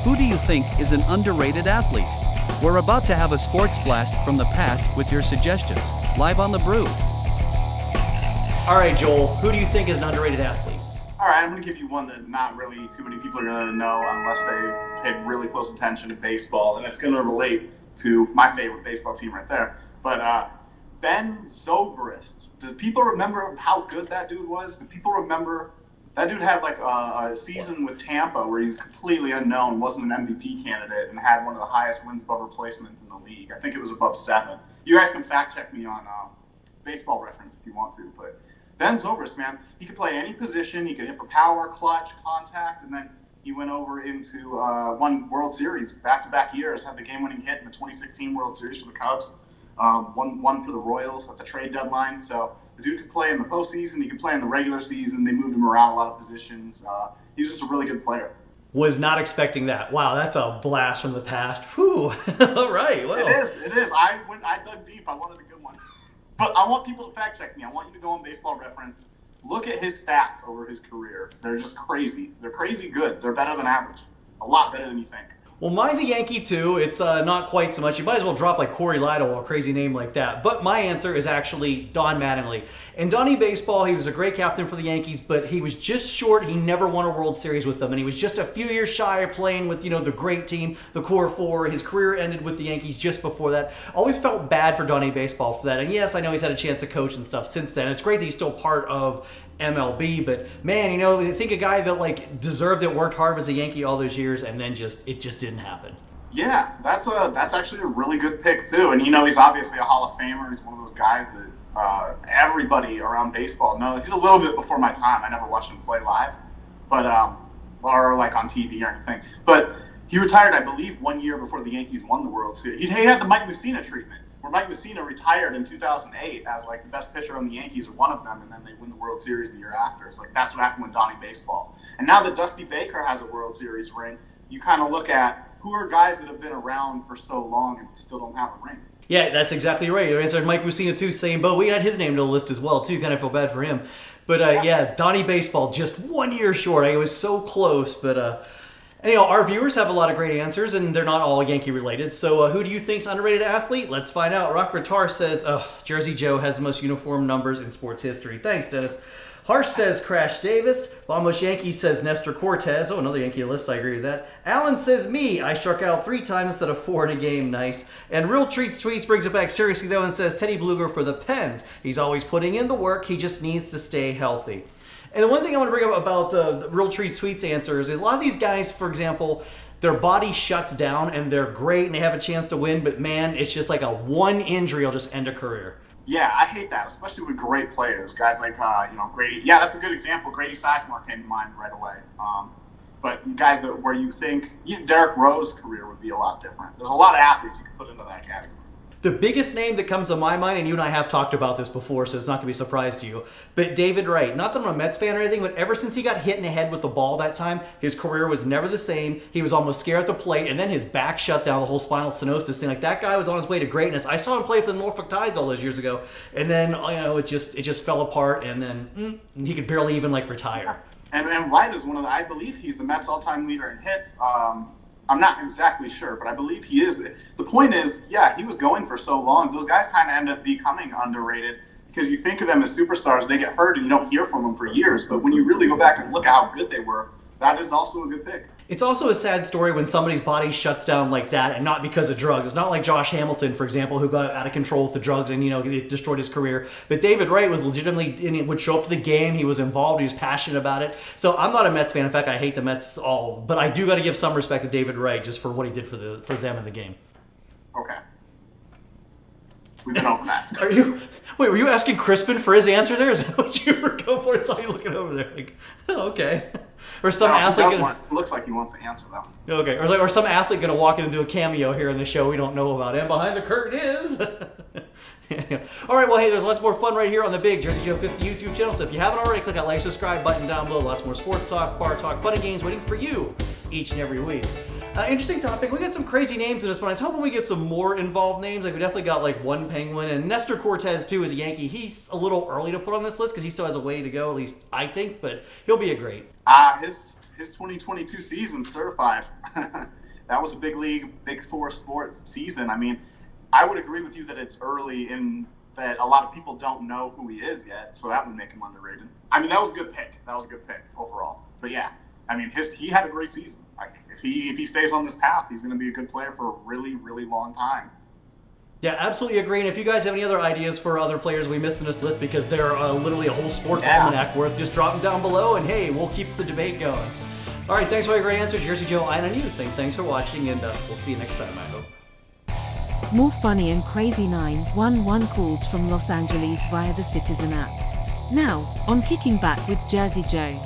Who do you think is an underrated athlete? We're about to have a sports blast from the past with your suggestions, live on the Brew. All right, Joel, who do you think is an underrated athlete? All right, I'm going to give you one that not really too many people are going to know unless they've paid really close attention to baseball, and it's going to relate to my favorite baseball team right there. But Ben Zobrist. Do people remember how good that dude was? Do people remember that dude had like a season with Tampa where he was completely unknown, wasn't an MVP candidate, and had one of the highest wins above replacements in the league. I think it was above 7. You guys can fact check me on Baseball Reference if you want to, but Ben Zobrist, man, he could play any position. He could hit for power, clutch, contact, and then he went over into one World Series back-to-back years, had the game-winning hit in the 2016 World Series for the Cubs, one for the Royals at the trade deadline. So the dude could play in the postseason. He could play in the regular season. They moved him around a lot of positions. He's just a really good player. Was not expecting that. Wow, that's a blast from the past. Whew. All right. Well. It is. I dug deep. I wanted a good one. But I want people to fact check me. I want you to go on Baseball Reference. Look at his stats over his career. They're just crazy. They're crazy good. They're better than average. A lot better than you think. Well, mine's a Yankee too. It's not quite so much. You might as well drop like Corey Lytle or a crazy name like that. But my answer is actually Don Mattingly. In Donnie Baseball, he was a great captain for the Yankees, but he was just short. He never won a World Series with them, and he was just a few years shy of playing with, the great team, the core 4. His career ended with the Yankees just before that. Always felt bad for Donnie Baseball for that. And yes, I know he's had a chance to coach and stuff since then. It's great that he's still part of MLB, but man, I think a guy that deserved it, worked hard as a Yankee all those years, and then it just didn't happen. Yeah, that's actually a really good pick too. And he's obviously a Hall of Famer. He's one of those guys that everybody around baseball knows. He's a little bit before my time. I never watched him play live, but or like on TV or anything. But he retired, I believe, 1 year before the Yankees won the World Series. He had the Mike Mussina treatment, where Mike Mussina retired in 2008 as the best pitcher on the Yankees or one of them, and then they win the World Series the year after. It's that's what happened with Donnie Baseball. And now that Dusty Baker has a World Series ring, you kind of look at who are guys that have been around for so long and still don't have a ring. Yeah, that's exactly right. You answered Mike Mussina too, same boat. We had his name to the list as well too. Kind of feel bad for him, but yeah, Donnie Baseball just 1 year short. It was so close, but. And, our viewers have a lot of great answers, and they're not all Yankee related. So who do you think's underrated athlete? Let's find out. Rock Vitar says, Jersey Joe has the most uniform numbers in sports history. Thanks, Dennis. Harsh says Crash Davis. Vamos Yankee says Nestor Cortez. Oh, another Yankee list. I agree with that. Alan says me. I struck out 3 times instead of 4 in a game. Nice. And Real Treats Tweets brings it back seriously, though, and says Teddy Bluger for the Pens. He's always putting in the work. He just needs to stay healthy. And the one thing I want to bring up about the Real Treat Sweets answers is a lot of these guys, for example, their body shuts down and they're great and they have a chance to win, but man, it's just like a one injury will just end a career. Yeah, I hate that, especially with great players. Guys like, Grady. Yeah, that's a good example. Grady Sizemore came to mind right away. But guys where you think Derrick Rose's career would be a lot different. There's a lot of athletes you could put into that category. The biggest name that comes to my mind, and you and I have talked about this before, so it's not going to be a surprise to you, but David Wright. Not that I'm a Mets fan or anything, but ever since he got hit in the head with the ball that time, his career was never the same. He was almost scared at the plate, and then his back shut down, the whole spinal stenosis thing. That guy was on his way to greatness. I saw him play for the Norfolk Tides all those years ago, and then it just fell apart, and then he could barely even retire. And Wright is I believe he's the Mets all-time leader in hits. I'm not exactly sure, but I believe he is. The point is, yeah, he was going for so long. Those guys kind of end up becoming underrated because you think of them as superstars. They get hurt and you don't hear from them for years. But when you really go back and look at how good they were, that is also a good pick. It's also a sad story when somebody's body shuts down like that and not because of drugs. It's not like Josh Hamilton, for example, who got out of control with the drugs and, it destroyed his career. But David Wright was legitimately, and he would show up to the game. He was involved. He was passionate about it. So I'm not a Mets fan. In fact, I hate the Mets all. But I do got to give some respect to David Wright just for what he did for them in the game. Okay. We've been over that. Were you asking Crispin for his answer there? Is that what you were going for? I saw you looking over there okay. Or some athlete. It looks like he wants to answer though. Okay. Or some athlete going to walk in and do a cameo here in the show we don't know about. And behind the curtain is. All right. Well, hey, there's lots more fun right here on the Big Jersey Joe 50 YouTube channel. So if you haven't already, click that subscribe button down below. Lots more sports talk, bar talk, fun and games waiting for you each and every week. Interesting topic. We got some crazy names in this one. I was hoping we get some more involved names. We definitely got one Penguin, and Nestor Cortez too is a Yankee. He's a little early to put on this list because he still has a way to go, at least I think. But he'll be a great. His 2022 season certified. that was a big league, Big Four sports season. I mean, I would agree with you that it's early in that a lot of people don't know who he is yet, so that would make him underrated. I mean, that was a good pick. That was a good pick overall. But yeah, I mean, he had a great season. Like if he stays on this path, he's going to be a good player for a really, really long time. Yeah, absolutely agree. And if you guys have any other ideas for other players we missed in this list, because they're literally a whole sports almanac worth, just drop them down below, and hey, we'll keep the debate going. All right, thanks for all your great answers. Jersey Joe, Ian, and you saying thanks for watching, and we'll see you next time, I hope. More funny and crazy 911 calls from Los Angeles via the Citizen app. Now, on Kicking Back with Jersey Joe.